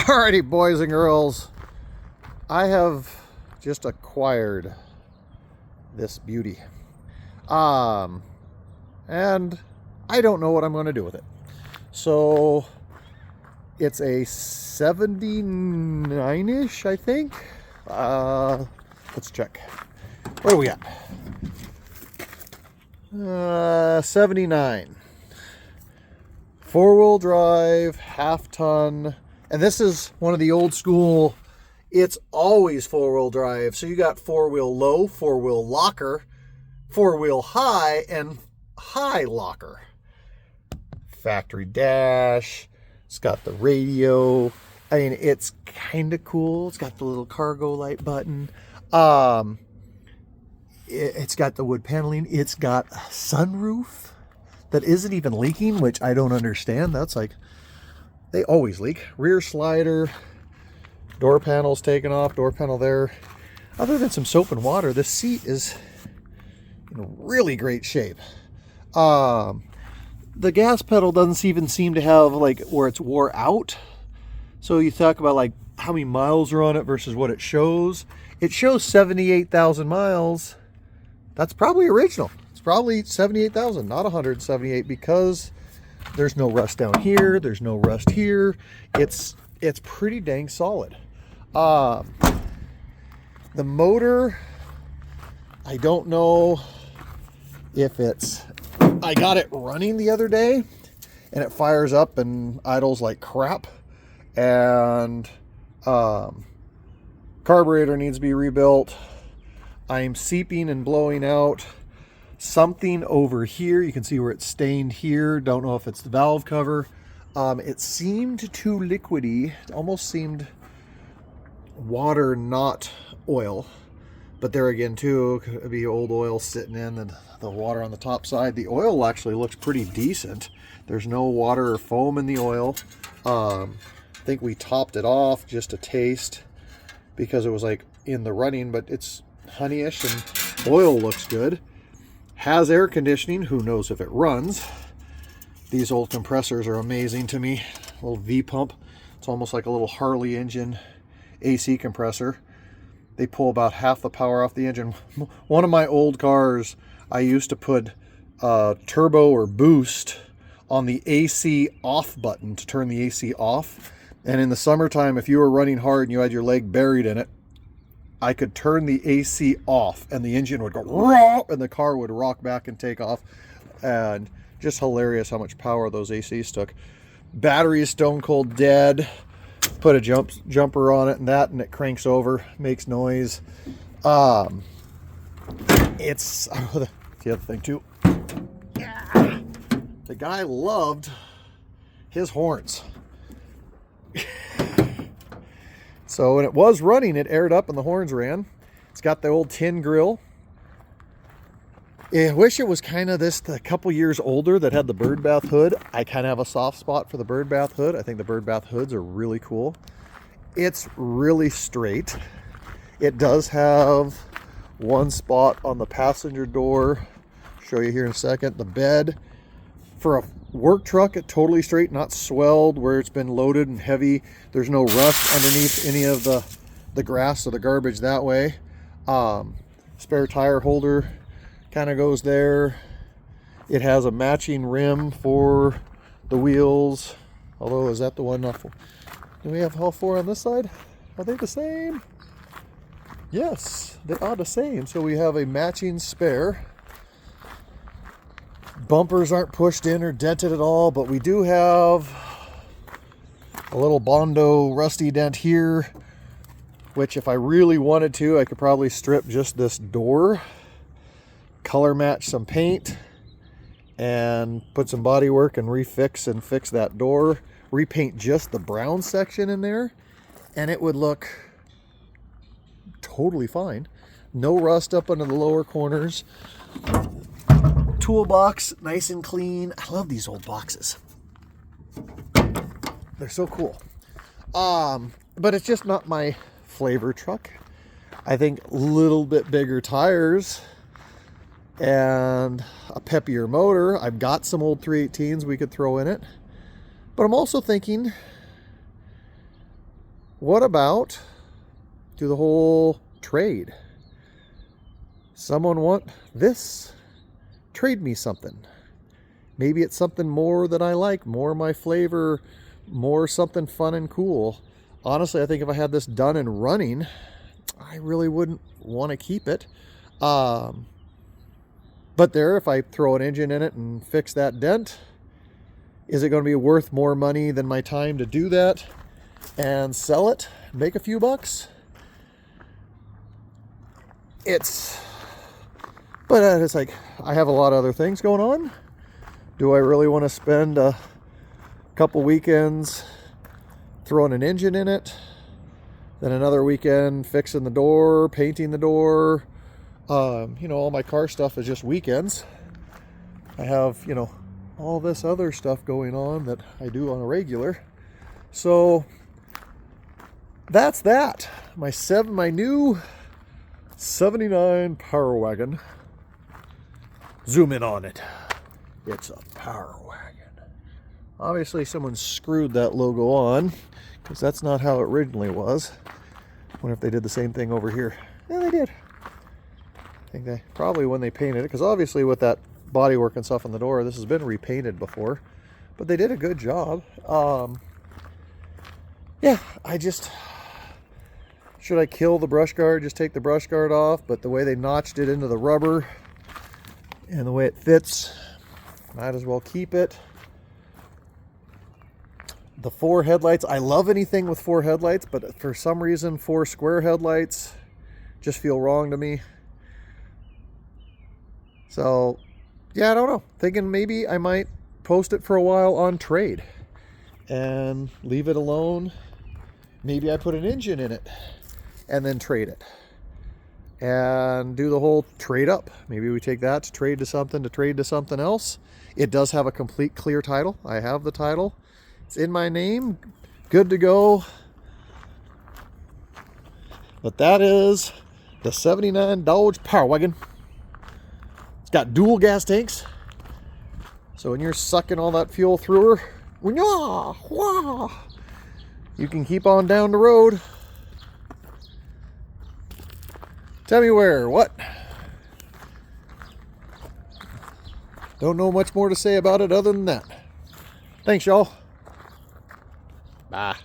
Alrighty, boys and girls, I have just acquired this beauty. And I don't know what I'm going to do with it. So it's a 79-ish, I think. Let's check. What do we got? 79. Four-wheel drive, half-ton. And this is one of the old school, it's always four-wheel drive. So you got four-wheel low, four-wheel locker, four-wheel high, and high locker. Factory dash. It's got the radio. I mean, it's kind of cool. It's got the little cargo light button. It's got the wood paneling. It's got a sunroof that isn't even leaking, which I don't understand. That's like, they always leak. Rear slider, door panel's taken off, door panel there. Other than some soap and water, this seat is in really great shape. The gas pedal doesn't even seem to have like where it's wore out. So you talk about like how many miles are on it versus what it shows. It shows 78,000 miles. That's probably original. It's probably 78,000, not 178, because there's no rust down here. There's no rust here. It's pretty dang solid. The motor, I don't know if it's, I got it running the other day and it fires up and idles like crap. And carburetor needs to be rebuilt. I'm seeping and blowing out something over here. You can see where it's stained here. Don't know if it's the valve cover. It seemed too liquidy. It almost seemed water, not oil. But there again too, could be old oil sitting in the water on the top side. The oil actually looks pretty decent. There's no water or foam in the oil. I think we topped it off just a taste because it was like in the running, but it's honeyish and oil looks good. Has air conditioning. Who knows if it runs? These old compressors are amazing to me. A little V pump. It's almost like a little Harley engine AC compressor. They pull about half the power off the engine. One of my old cars, I used to put turbo or boost on the AC off button to turn the AC off. And in the summertime, if you were running hard and you had your leg buried in it, I could turn the AC off and the engine would go raw and the car would rock back and take off. And just hilarious how much power those ACs took. Battery is stone cold dead. Put a jumper on it and it cranks over, makes noise. It's the other thing too. The guy loved his horns. So when it was running, it aired up and the horns ran. It's got the old tin grill. I wish it was kind of a couple years older that had the bird bath hood. I kind of have a soft spot for the bird bath hood. I think the bird bath hoods are really cool. It's really straight. It does have one spot on the passenger door. Show you here in a second. The bed for a work truck, it's totally straight, not swelled where it's been loaded and heavy. There's no rust underneath any of the grass or the garbage that way. Spare tire holder kind of goes there. It has a matching rim for the wheels. Although, is that the one off? Do we have all four on this side? Are they the same? Yes, they are the same. So we have a matching spare. Bumpers aren't pushed in or dented at all, but we do have a little Bondo rusty dent here, which if I really wanted to, I could probably strip just this door, color match some paint, and put some body work and refix and fix that door, repaint just the brown section in there, and it would look totally fine. No rust up under the lower corners. Toolbox, nice and clean. I love these old boxes. They're so cool. But it's just not my flavor truck. I think a little bit bigger tires and a peppier motor. I've got some old 318s we could throw in it. But I'm also thinking what about do the whole trade? Someone want this? Trade me something. Maybe it's something more that I like, more my flavor, more something fun and cool. Honestly, I think if I had this done and running, I really wouldn't want to keep it. But there, if I throw an engine in it and fix that dent, is it going to be worth more money than my time to do that and sell it, make a few bucks? But it's like, I have a lot of other things going on. Do I really want to spend a couple weekends throwing an engine in it, then another weekend fixing the door, painting the door? All my car stuff is just weekends. I have, all this other stuff going on that I do on a regular. So that's that. My new 79 Power Wagon. Zoom in on it. It's a Power Wagon. Obviously someone screwed that logo on, because that's not how it originally was. I wonder if they did the same thing over here. Yeah, they did. I think they probably, when they painted it, because obviously with that bodywork and stuff on the door, this has been repainted before, but they did a good job. Yeah, should I kill the brush guard, just take the brush guard off? But the way they notched it into the rubber and the way it fits, might as well keep it. The 4 headlights, I love anything with 4 headlights, but for some reason 4 square headlights just feel wrong to me. So yeah, I don't know, thinking maybe I might post it for a while on trade and leave it alone. Maybe I put an engine in it and then trade it and do the whole trade up. Maybe we take that to trade to something else. It does have a complete clear title. I have the title. It's in my name. Good to go. But that is the 79 Dodge Power Wagon. It's got dual gas tanks. So when you're sucking all that fuel through her, you can keep on down the road. Tell me where, what? Don't know much more to say about it other than that. Thanks, y'all. Bye.